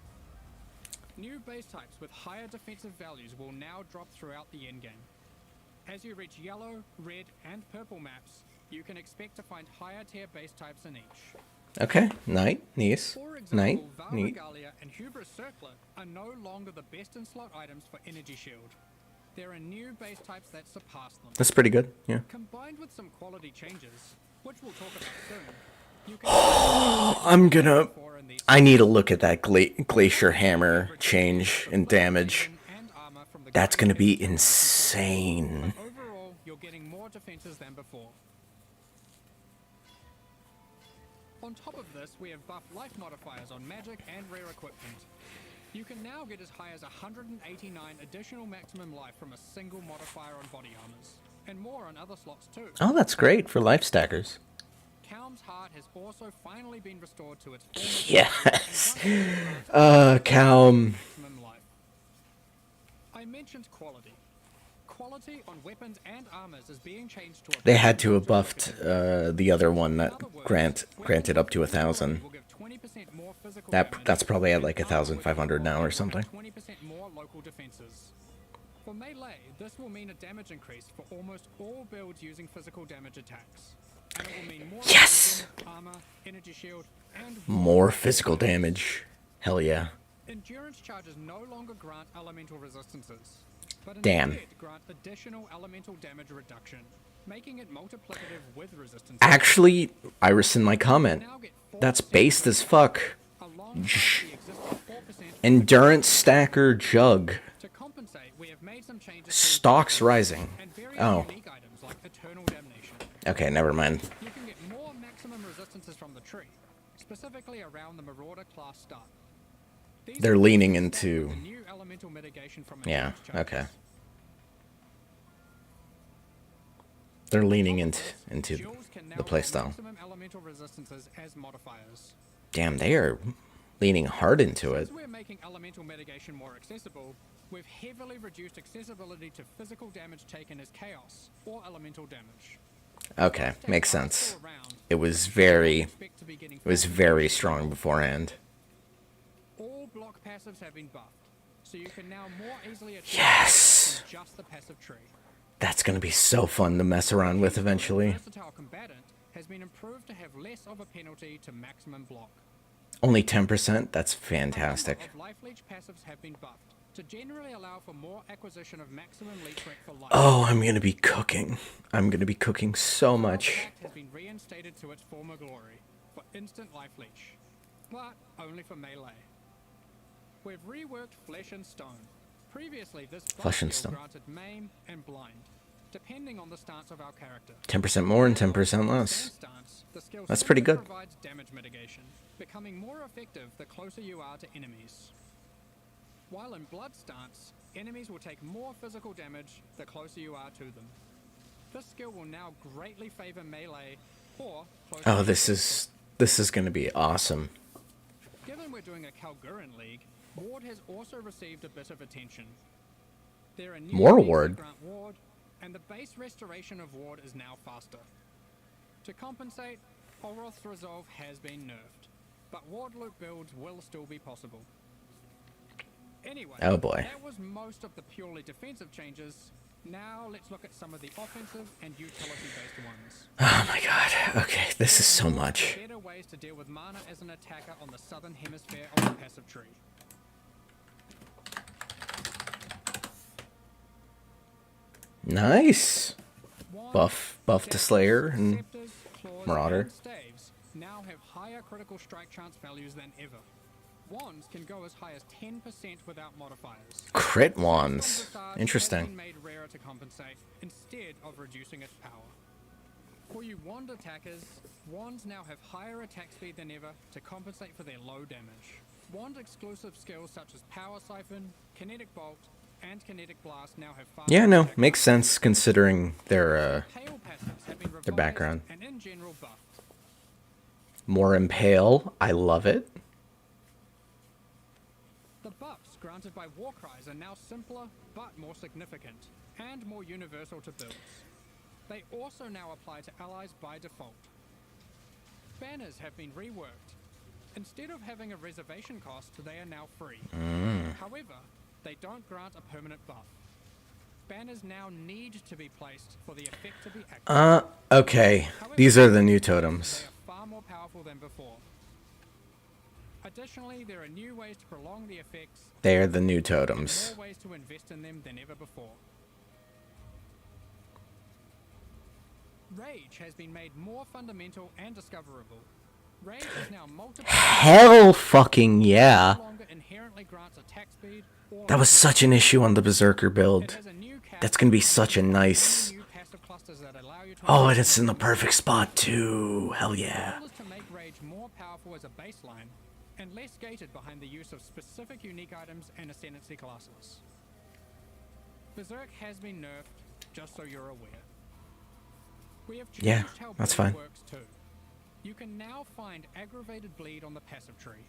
C: New base types with higher defensive values will now drop throughout the endgame. As you reach yellow, red, and purple maps, you can expect to find higher tier base types in each.
A: Okay, nice.
C: For example,
A: Neat.
C: Varregalia and Hubris Circlet are no longer the best in slot items for Energy Shield. There are new base types that surpass them.
A: That's pretty good, yeah.
C: Combined with some quality changes, which we'll talk about soon, you can
A: I need to look at that Glacier Hammer change in damage. That's gonna be insane.
C: Overall, you're getting more defenses than before. On top of this, we have buffed life modifiers on magic and rare equipment. You can now get as high as 189 additional maximum life from a single modifier on body armors, and more on other slots too.
A: Oh, that's great for life stackers.
C: Kaum's heart has also finally been restored to its former
A: Yes.
C: Kaum. Maximum life. I mentioned quality. Quality on weapons and armors is being changed to a
A: They had to have buffed the other one that granted up to 1,000.
C: will give 20% more physical damage,
A: That's probably at like
C: and armor
A: 1,500 now or
C: will give
A: something.
C: 20% more local defenses. For melee, this will mean a damage increase for almost all builds using physical damage attacks. And it will mean more
A: Yes!
C: evasion, armor, energy shield, and
A: More physical damage. Hell yeah.
C: Endurance charges no longer grant elemental resistances, but
A: Damn.
C: instead grant additional elemental damage reduction, making it multiplicative with resistance.
A: Actually, I rescind my comment. That's based as fuck.
C: Alongside the existing 4%
A: Endurance stacker jug.
C: to compensate, we have made some changes to
A: Stocks rising.
C: and various
A: Oh.
C: unique items like Eternal Damnation.
A: Okay, never mind.
C: You can get more maximum resistances from the tree, specifically around the Marauder class start. These
A: They're
C: are
A: leaning
C: consistent
A: into...
C: with the new elemental mitigation from
A: Yeah,
C: endurance charges.
A: okay. They're leaning into
C: Jewels can now
A: the
C: roll
A: playstyle.
C: maximum elemental resistances as modifiers.
A: Damn, they are leaning hard into it.
C: As we're making elemental mitigation more accessible, we've heavily reduced accessibility to physical damage taken as chaos or elemental damage.
A: Okay, makes
C: Stats are
A: sense.
C: still around,
A: It was very...
C: expect to be getting
A: It was very strong beforehand.
C: all block passives have been buffed, so you can now more easily achieve
A: Yes!
C: from just the passive tree.
A: That's gonna be so fun to mess around with eventually.
C: Versatile combatant has been improved to have less of a penalty to maximum block.
A: Only 10%? That's
C: A number
A: fantastic.
C: of life leech passives have been buffed to generally allow for more acquisition of maximum leech rate for life.
A: Oh, I'm gonna be cooking. I'm gonna be cooking so much.
C: Pact has been reinstated to its former glory for instant life leech, but only for melee. We've reworked Flesh and Stone. Previously, this buff
A: Flesh and
C: skill
A: Stone.
C: granted maim and blind, depending on the stance of our character.
A: 10% more and 10%
C: Stand
A: less.
C: stance, the skill
A: That's pretty
C: simply
A: good.
C: provides damage mitigation, becoming more effective the closer you are to enemies. While in blood stance, enemies will take more physical damage the closer you are to them. This skill will now greatly favor melee or close
A: Oh,
C: range
A: this is gonna be awesome.
C: Given we're doing a Kalguran League, Ward has also received a bit of attention. There are new
A: More
C: leagues that
A: Ward?
C: grant Ward, and the base restoration of Ward is now faster. To compensate, Olroth's Resolve has been nerfed, but Ward loop builds will still be possible. Anyway,
A: Oh boy.
C: that was most of the purely defensive changes. Now let's look at some of the offensive and utility-based ones.
A: Oh my god. Okay, this is so much.
C: Better ways to deal with mana as an attacker on the southern hemisphere of the passive tree.
A: Nice.
C: Wands,
A: Buff to
C: daggers,
A: Slayer and
C: scepters, claws,
A: Marauder.
C: and staves now have higher critical strike chance values than ever. Wands can go as high as 10% without modifiers.
A: crit
C: From
A: wands.
C: the start, it has
A: Interesting.
C: been made rarer to compensate instead of reducing its power. For you wand attackers, wands now have higher attack speed than ever to compensate for their low damage. Wand exclusive skills such as Power Siphon, Kinetic Bolt, and Kinetic Blast now have faster
A: Yeah, no,
C: attack
A: makes sense considering their
C: Pale passives have been revised
A: their background.
C: and in general buffed.
A: more impale. I love it.
C: The buffs granted by Warcries are now simpler but more significant and more universal to builds. They also now apply to allies by default. Banners have been reworked. Instead of having a reservation cost, they are now free. However, they don't grant a permanent buff. Banners now need to be placed for the effect to be active.
A: Okay. These are the new totems.
C: They are far more powerful than before. Additionally, there are new ways to prolong the effects,
A: They are the new
C: and
A: totems.
C: more ways to invest in them than ever before. Rage has been made more fundamental and discoverable. Rage is now multiple.
A: Hell fucking yeah.
C: No longer inherently grants attack speed or
A: That was such an issue on the Berserker
C: it
A: build.
C: has a new cap
A: That's gonna be such a nice...
C: new passive clusters that allow you to
A: Oh, and it's in the perfect spot too. Hell yeah.
C: The goal is to make Rage more powerful as a baseline and less gated behind the use of specific unique items and ascendancy classes. Berserk has been nerfed, just so you're aware. We have changed
A: Yeah,
C: how
A: that's
C: bleed
A: fine.
C: works too. You can now find aggravated bleed on the passive tree.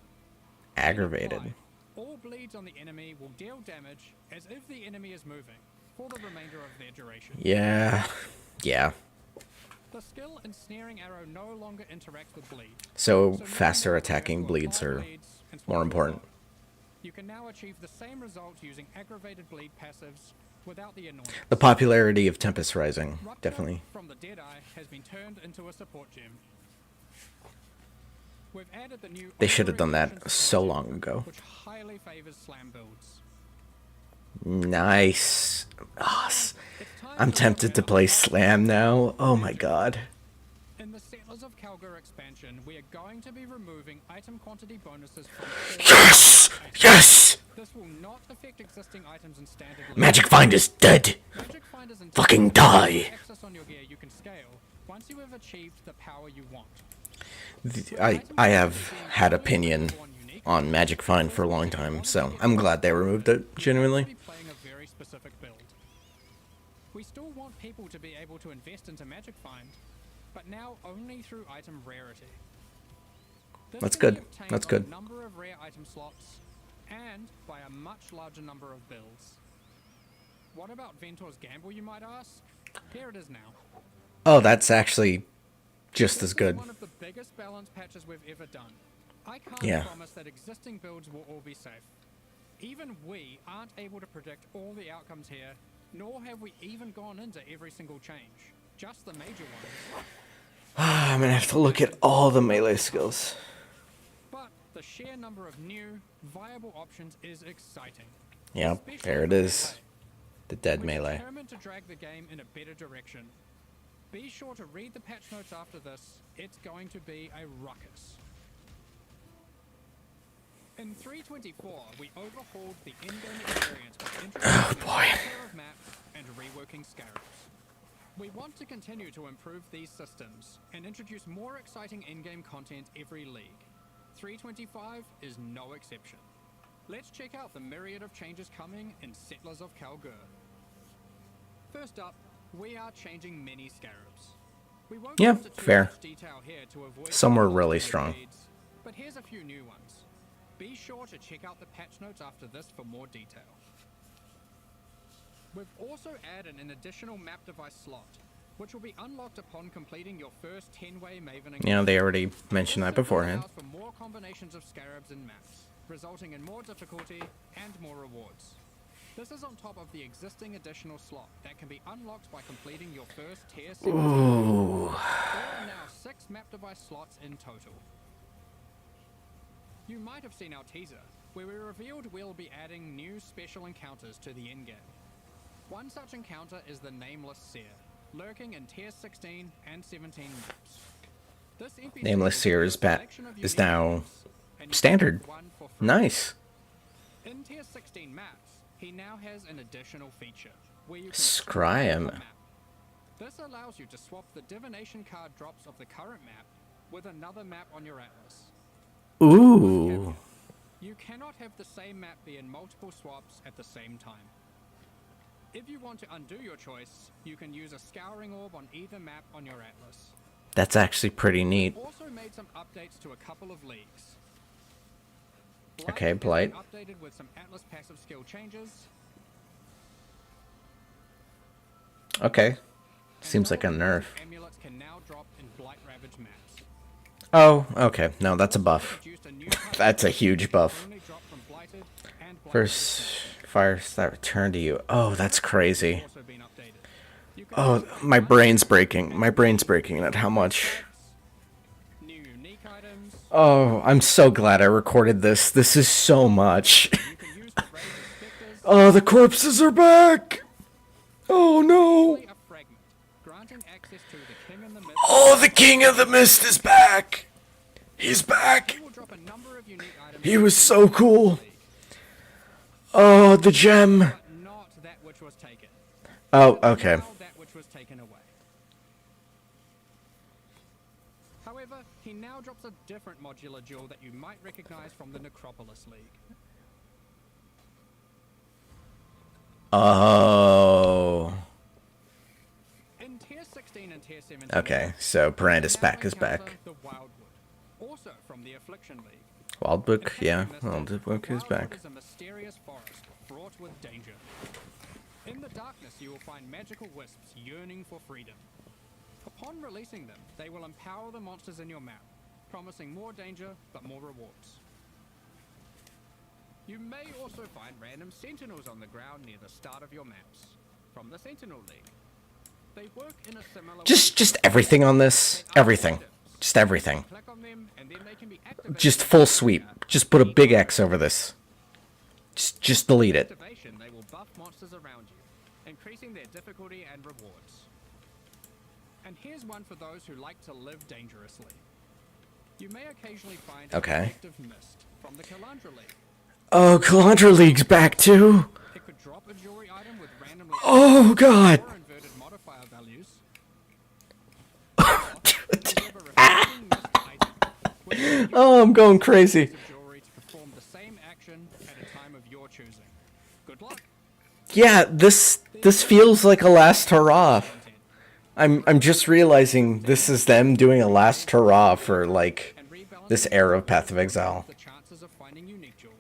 A: Aggravated.
C: Apply. All bleeds on the enemy will deal damage as if the enemy is moving for the remainder of their duration.
A: Yeah. Yeah.
C: The skill Ensnaring Arrow no longer interacts with bleed.
A: So
C: no
A: faster
C: more
A: attacking
C: to
A: bleeds
C: apply
A: are
C: bleeds and
A: more
C: swap
A: important.
C: them. You can now achieve the same result using aggravated bleed passives without the annoyance.
A: The popularity of Tempest Rising,
C: Rupture
A: definitely.
C: from the Deadeye has been turned into a support gem. We've added the new
A: They should have done
C: Overevolution
A: that
C: support
A: so
C: gem,
A: long ago.
C: which highly favors slam builds.
A: Nice. Ah,
C: It's time
A: I'm
C: to
A: tempted to
C: look at
A: play
C: our
A: Slam now. Oh my god.
C: In the Settlers of Kalgur expansion, we are going to be removing item quantity bonuses from
A: Yes! Yes!
C: This will not affect existing items in standard league.
A: Magic Find is dead.
C: Magic Finders and
A: Fucking die.
C: access on your gear you can scale once you have achieved the power you want.
A: I have had opinion on Magic Find for a long time, so I'm glad they removed it, genuinely.
C: Be playing a very specific build. We still want people to be able to invest into Magic Find, but now only through item rarity. This
A: That's
C: can be
A: good.
C: obtained
A: That's
C: on
A: good.
C: A number of rare item slots, and by a much larger number of builds. What about Ventor's Gamble, you might ask? Here it is now.
A: Oh, that's actually just
C: This
A: as
C: is
A: good.
C: one of the biggest balance patches we've ever done. I can't
A: Yeah.
C: promise that existing builds will all be safe. Even we aren't able to predict all the outcomes here, nor have we even gone into every single change. Just the major ones.
A: I'm gonna have to look at all the melee skills.
C: But the sheer number of new, viable options is exciting.
A: Yep,
C: Especially
A: there it
C: for
A: is.
C: melee.
A: The dead
C: We're
A: melee.
C: determined to drag the game in a better direction. Be sure to read the patch notes after this. It's going to be a ruckus. In 3.24, we overhauled the in-game experience by introducing a pair of maps and reworking scarabs. We want to continue to improve these systems and introduce more exciting in-game content every league. 3.25 is no exception. Let's check out the myriad of changes coming in Settlers of Kalgur. First up, we are changing many scarabs. We won't
A: Yeah,
C: go into too
A: fair.
C: much detail here to avoid
A: Some were
C: spoilers
A: really
C: for the
A: strong.
C: feeds, but here's a few new ones. Be sure to check out the patch notes after this for more detail. We've also added an additional map device slot, which will be unlocked upon completing your first 10-way Maven engagement.
A: Yeah, they already mentioned
C: This
A: that
C: simply
A: beforehand.
C: allows for more combinations of scarabs and maps, resulting in more difficulty and more rewards. This is on top of the existing additional slot that can be unlocked by completing your first tier 17.
A: Ooh.
C: There are now 6 map device slots in total. You might have seen our teaser, where we revealed we'll be adding new special encounters to the endgame. One such encounter is the Nameless Seer, lurking in tier 16 and 17 maps. This NPC
A: Nameless
C: will
A: Seer
C: give
A: is
C: you a
A: ba-
C: selection of
A: is
C: unique
A: now
C: items, and you
A: standard.
C: can pick one for free.
A: Nice.
C: In tier 16 maps, he now has an additional feature, where you can
A: Scry him.
C: swap a map. This allows you to swap the divination card drops of the current map with another map on your atlas.
A: Ooh.
C: You cannot have the same map be in multiple swaps at the same time. If you want to undo your choice, you can use a scouring orb on either map on your atlas.
A: That's actually pretty neat.
C: Also made some updates to a couple of leagues.
A: Okay,
C: has been
A: Blight.
C: updated with some atlas passive skill changes.
A: Okay. Seems
C: and
A: like a
C: all
A: nerf.
C: amulets can now drop in Blight Ravage maps.
A: Oh, okay. No, that's a buff.
C: Introduced a new type
A: That's a
C: of
A: huge
C: that
A: buff.
C: only drop from Blighted and Blighted
A: First
C: itself.
A: fires that return to you. Oh, that's crazy.
C: Also been updated. You can
A: Oh,
C: also
A: my
C: find
A: brain's
C: items
A: breaking. My
C: and
A: brain's breaking at how much.
C: new unique items.
A: Oh, I'm so glad I recorded this. This is so much.
C: You can use the Rage of Spectres.
A: Oh, the corpses are back. Oh no.
C: A fragment, granting access to the King in the Mist.
A: Oh, the King of the Mist is back. He's back.
C: Will drop a number of unique items
A: He was
C: in
A: so
C: the
A: cool.
C: league,
A: Oh, the gem.
C: but not that which was taken.
A: Oh,
C: But
A: okay.
C: now that which was taken away. However, he now drops a different modular jewel that you might recognize from the Necropolis League.
A: Oh.
C: In tier 16 and tier 17.
A: Okay, so
C: you
A: Brandis
C: now
A: pack is
C: encounter
A: back.
C: The Wildwood, also from the Affliction League.
A: Wildbook, yeah.
C: Inhabiting this
A: Wildbook is
C: Wildwood
A: back.
C: is a mysterious forest fraught with danger. In the darkness, you will find magical wisps yearning for freedom. Upon releasing them, they will empower the monsters in your map, promising more danger but more rewards. You may also find random sentinels on the ground near the start of your maps from the Sentinel League. They work in a similar way.
A: Just everything on this. Everything. Just everything.
C: Click on them and then they can be activated.
A: Just full sweep. Just put a big X over this. Just delete it.
C: Activation, they will buff monsters around you, increasing their difficulty and rewards. And here's one for those who like to live dangerously. You may occasionally find
A: Okay.
C: effective mist from the Kalandra League.
A: Oh, Kalandra League's back too.
C: It could drop a jewelry item with randomly
A: Oh god.
C: or inverted modifier values. Deliver reflecting mist item, which will use
A: Oh, I'm going crazy.
C: pieces of jewelry to perform the same action at a time of your choosing. Good luck.
A: Yeah, this feels like a last hurrah. I'm just realizing this is them doing a last hurrah for like
C: And rebalance
A: this era of Path of Exile.
C: the chances of finding unique jewels.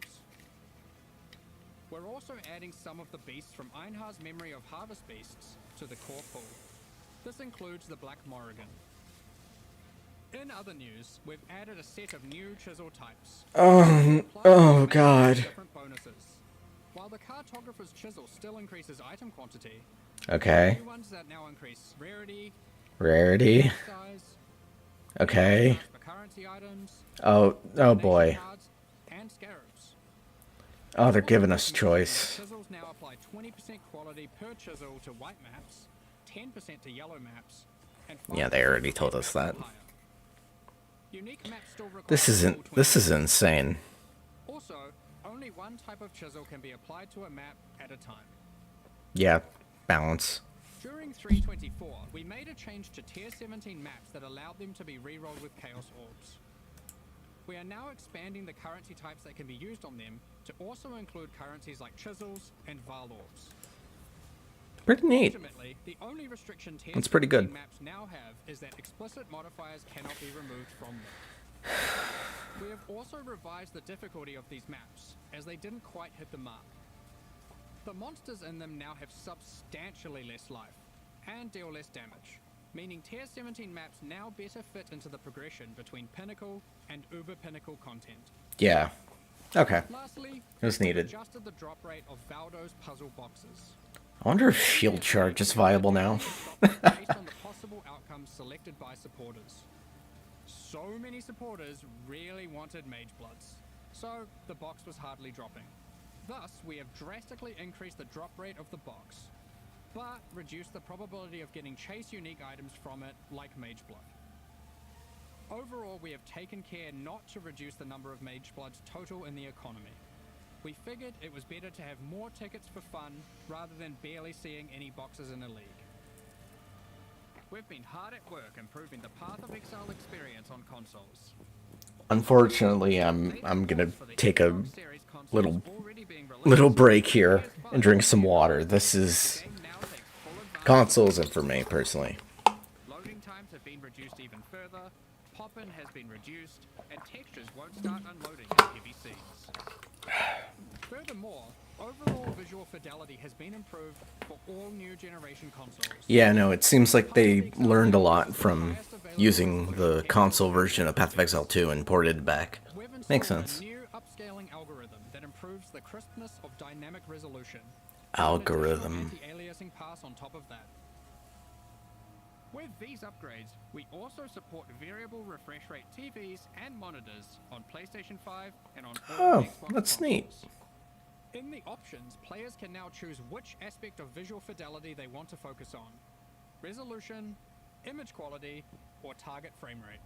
C: We're also adding some of the beasts from Einhar's Memory of Harvest Beasts to the core pool. This includes the Black Morrigan. In other news, we've added a set of new chisel types.
A: Oh god.
C: Different bonuses. While the cartographer's chisel still increases item quantity,
A: Okay.
C: new ones that now increase rarity,
A: Rarity.
C: size,
A: Okay.
C: for currency items,
A: Oh
C: donation
A: boy.
C: cards, and scarabs.
A: Oh, they're giving us choice.
C: Chisels now apply 20% quality per chisel to white maps, 10% to yellow maps, and
A: Yeah, they already told us that.
C: higher. Unique maps still require
A: This
C: full
A: isn't. This
C: 20%.
A: is insane.
C: Also, only one type of chisel can be applied to a map at a time.
A: Yeah, balance.
C: During 3.24, we made a change to Tier 17 maps that allowed them to be rerolled with Chaos Orbs. We are now expanding the currency types that can be used on them to also include currencies like chisels and Val Orbs.
A: Pretty neat.
C: Ultimately, the only restriction Tier
A: That's pretty
C: 17
A: good.
C: maps now have is that explicit modifiers cannot be removed from them. We have also revised the difficulty of these maps, as they didn't quite hit the mark. The monsters in them now have substantially less life, and deal less damage, meaning Tier 17 maps now better fit into the progression between Pinnacle and Uber Pinnacle content.
A: Yeah. Okay.
C: Lastly,
A: It was needed.
C: we adjusted the drop rate of Valdo's puzzle boxes.
A: I wonder if shield charge is viable now.
C: Based on the possible outcomes selected by supporters. So many supporters really wanted Mage Bloods, so the box was hardly dropping. Thus, we have drastically increased the drop rate of the box, but reduced the probability of getting chase unique items from it, like Mage Blood. Overall, we have taken care not to reduce the number of Mage Bloods total in the economy. We figured it was better to have more tickets for fun rather than barely seeing any boxes in a league. We've been hard at work improving the Path of Exile experience on consoles.
A: Unfortunately, I'm gonna take a
C: Xbox Series consoles
A: little
C: already being released.
A: little break here and drink some water. This is
C: The game now takes full advantage.
A: consoles it for me personally.
C: Loading times have been reduced even further, pop-in has been reduced, and textures won't start unloading in heavy scenes. Furthermore, overall visual fidelity has been improved for all new generation consoles.
A: Yeah, no, it seems like they learned a lot from using the console version of Path of Exile 2 and ported it back.
C: We've installed
A: Makes sense.
C: a new upscaling algorithm that improves the crispness of dynamic resolution.
A: Algorithm.
C: An additional anti-aliasing pass on top of that. With these upgrades, we also support variable refresh rate TVs and monitors on PlayStation 5 and on all
A: Oh,
C: Xbox
A: that's neat.
C: consoles. In the options, players can now choose which aspect of visual fidelity they want to focus on: resolution, image quality, or target frame rate.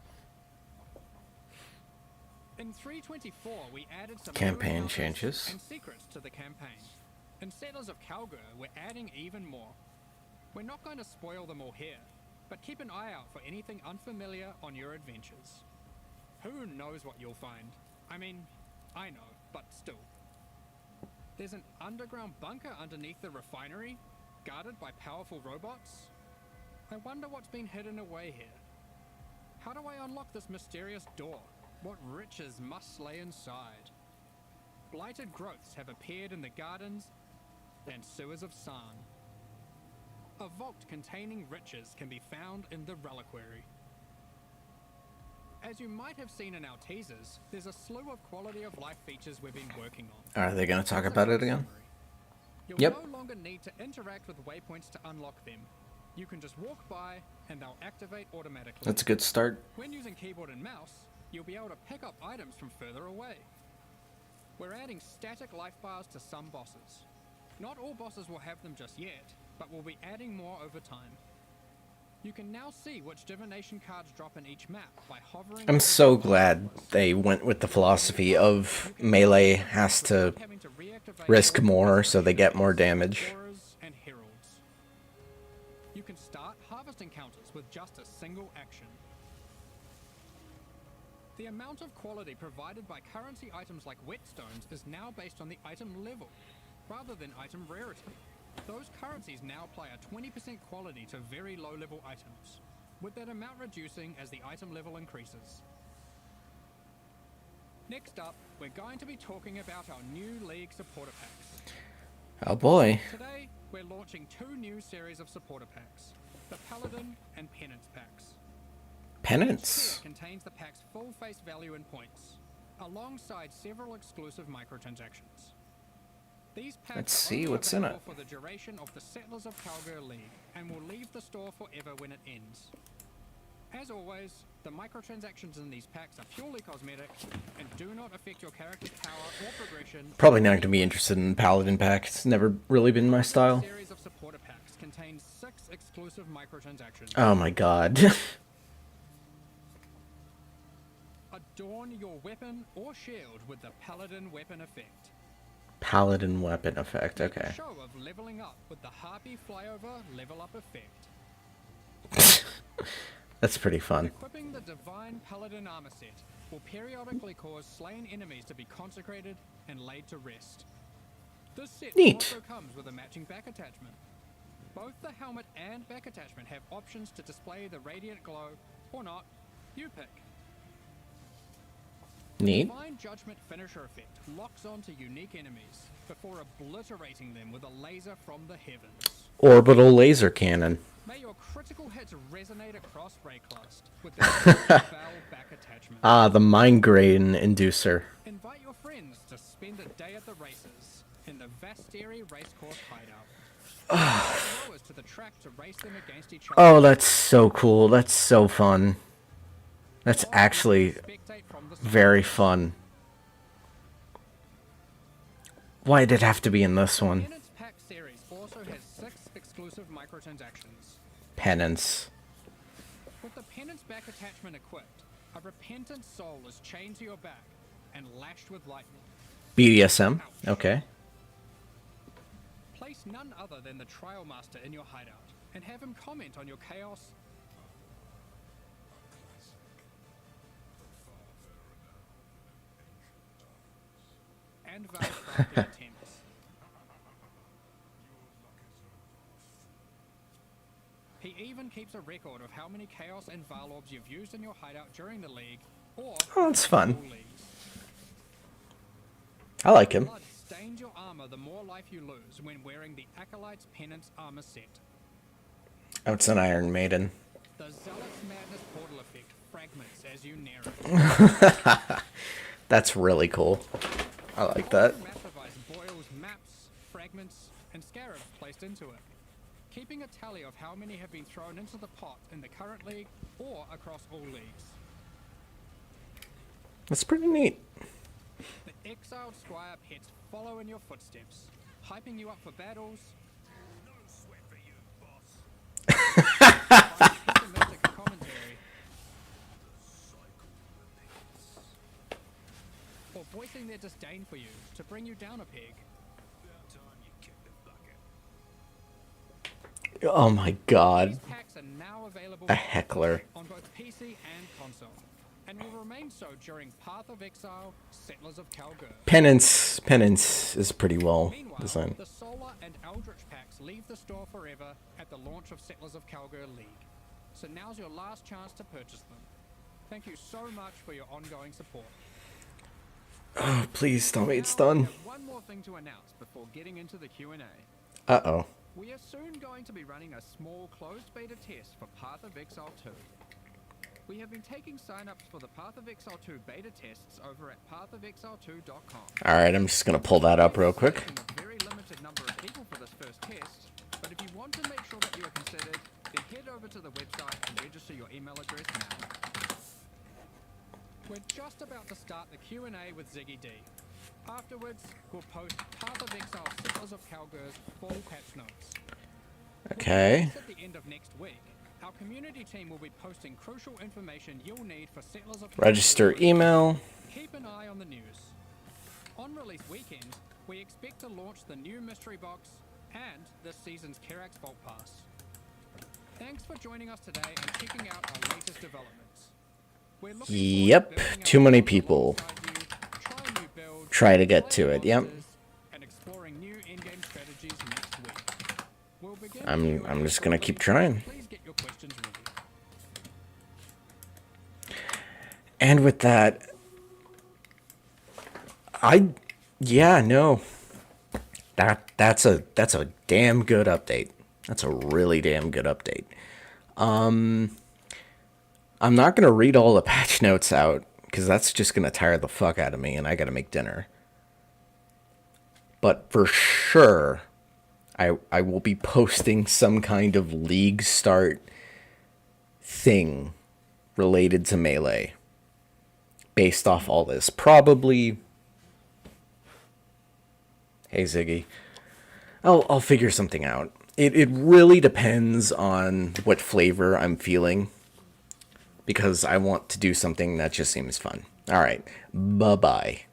C: In 3.24, we added some new
A: Campaign
C: encounters
A: changes.
C: and secrets to the campaign. In Settlers of Kalgur, we're adding even more. We're not going to spoil them all here, but keep an eye out for anything unfamiliar on your adventures. Who knows what you'll find? I mean, I know, but still. There's an underground bunker underneath the refinery, guarded by powerful robots. I wonder what's been hidden away here. How do I unlock this mysterious door? What riches must lay inside? Blighted growths have appeared in the gardens and sewers of Sarn. A vault containing riches can be found in the reliquary. As you might have seen in our teasers, there's a slew of quality of life features we've been working on.
A: Are they going to talk
C: Here's a
A: about
C: quick
A: it again?
C: summary. You'll
A: Yep.
C: no longer need to interact with waypoints to unlock them. You can just walk by and they'll activate automatically.
A: That's a good start.
C: When using keyboard and mouse, you'll be able to pick up items from further away. We're adding static life bars to some bosses. Not all bosses will have them just yet, but we'll be adding more over time. You can now see which divination cards drop in each map by hovering.
A: I'm
C: over
A: so
C: the
A: glad they went with the philosophy of melee has to
C: having to reactivate
A: risk
C: all
A: more
C: the
A: so they get more
C: abilities,
A: damage.
C: auras, and heralds. You can start harvest encounters with just a single action. The amount of quality provided by currency items like whetstones is now based on the item level, rather than item rarity. Those currencies now apply a 20% quality to very low-level items, with that amount reducing as the item level increases. Next up, we're going to be talking about our new League supporter packs.
A: Oh boy.
C: Today, we're launching 2 new series of supporter packs, the Paladin and Penance packs.
A: Penance.
C: Each tier contains the pack's full face value in points, alongside several exclusive microtransactions. These packs
A: Let's
C: are
A: see
C: only
A: what's in
C: available
A: it.
C: for the duration of the Settlers of Kalgur League, and will leave the store forever when it ends. As always, the microtransactions in these packs are purely cosmetic and do not affect your character's power or progression.
A: Probably not going to be interested in Paladin pack. It's never really been my
C: This
A: style.
C: series of supporter packs contains 6 exclusive microtransactions.
A: Oh my god.
C: Adorn your weapon or shield with the Paladin weapon effect.
A: Paladin weapon effect,
C: Make a
A: okay.
C: show of leveling up with the Harpy Flyover level up effect.
A: That's pretty fun.
C: Equipping the Divine Paladin armor set will periodically cause slain enemies to be consecrated and laid to rest. This set
A: Neat.
C: also comes with a matching back attachment. Both the helmet and back attachment have options to display the radiant glow, or not. You pick.
A: Neat.
C: Divine Judgment finisher effect locks onto unique enemies before obliterating them with a laser from the heavens.
A: Orbital laser cannon.
C: May your critical hits resonate across Rayclust with the Foul back attachment.
A: Ah, the migraine inducer.
C: Invite your friends to spend a day at the races in the Vasteri Racecourse hideout. Rowers to the track to race them against each other.
A: Oh, that's so cool. That's so fun. That's
C: Or
A: actually
C: spectate from the
A: very
C: sidelines.
A: fun. Why did it have to be in this one?
C: Penance Pack series also has 6 exclusive microtransactions.
A: Penance.
C: With the Penance back attachment equipped, a repentant soul is chained to your back and lashed with lightning.
A: BDSM. Okay.
C: Place none other than the Trial Master in your hideout and have him comment on your chaos and Valcrafting attempts. He even keeps a record of how many Chaos and Val orbs you've used in your hideout during the League, or
A: Oh, that's fun.
C: all leagues.
A: I like him.
C: Blood stains your armor the more life you lose when wearing the Acolyte's Penance armor set.
A: Oh, it's an Iron Maiden.
C: The Zealot's Madness portal effect fragments as you narrate.
A: That's really cool. I like that.
C: The map device boils maps, fragments, and scarabs placed into it, keeping a tally of how many have been thrown into the pot in the current league or across all leagues.
A: That's pretty neat.
C: The exiled squire pets follow in your footsteps, hyping you up for battles.
D: No sweat for you, boss.
C: providing pessimistic commentary, or voicing their disdain for you to bring you down a peg.
D: About time you kicked the bucket.
A: Oh my god.
C: These packs are now available
A: A heckler.
C: on both PC and console, and will remain so during Path of Exile, Settlers of Kalgur.
A: Penance is pretty well
C: Meanwhile,
A: designed.
C: the Solar and Eldritch packs leave the store forever at the launch of Settlers of Kalgur League, so now's your last chance to purchase them. Thank you so much for your ongoing support.
A: Oh, please tell me it's
C: Now, we
A: done.
C: have one more thing to announce before getting into the Q&A.
A: Uh-oh.
C: We are soon going to be running a small closed beta test for Path of Exile 2. We have been taking sign-ups for the Path of Exile 2 beta tests over at pathofexile2.com.
A: Alright, I'm just gonna pull that up real quick.
C: A very limited number of people for this first test, but if you want to make sure that you are considered, then head over to the website and register your email address now. We're just about to start the Q&A with Ziggy D. Afterwards, we'll post Path of Exile Settlers of Kalgur's full patch notes.
A: Okay.
C: At the end of next week, our community team will be posting crucial information you'll need for Settlers of Kalgur.
A: Register email.
C: Keep an eye on the news. On release weekend, we expect to launch the new mystery box and this season's Kerax Vault Pass. Thanks for joining us today and checking out our latest developments. We're looking forward to
A: Yep,
C: building
A: too
C: our
A: many
C: world
A: people
C: alongside you, try new builds,
A: try to get
C: play
A: to it. Yep.
C: monsters, and exploring new in-game strategies next week. We'll begin
A: I'm just gonna keep trying.
C: Please get your questions ready.
A: And with that, that's a damn good update. That's a really damn good update. I'm not gonna read all the patch notes out because that's just gonna tire the fuck out of me, and I gotta make dinner. But for sure, I will be posting some kind of league start thing related to Melee based off all this. Probably, hey Ziggy, I'll figure something out. It really depends on what flavor I'm feeling, because I want to do something that just seems fun. All right, bye-bye.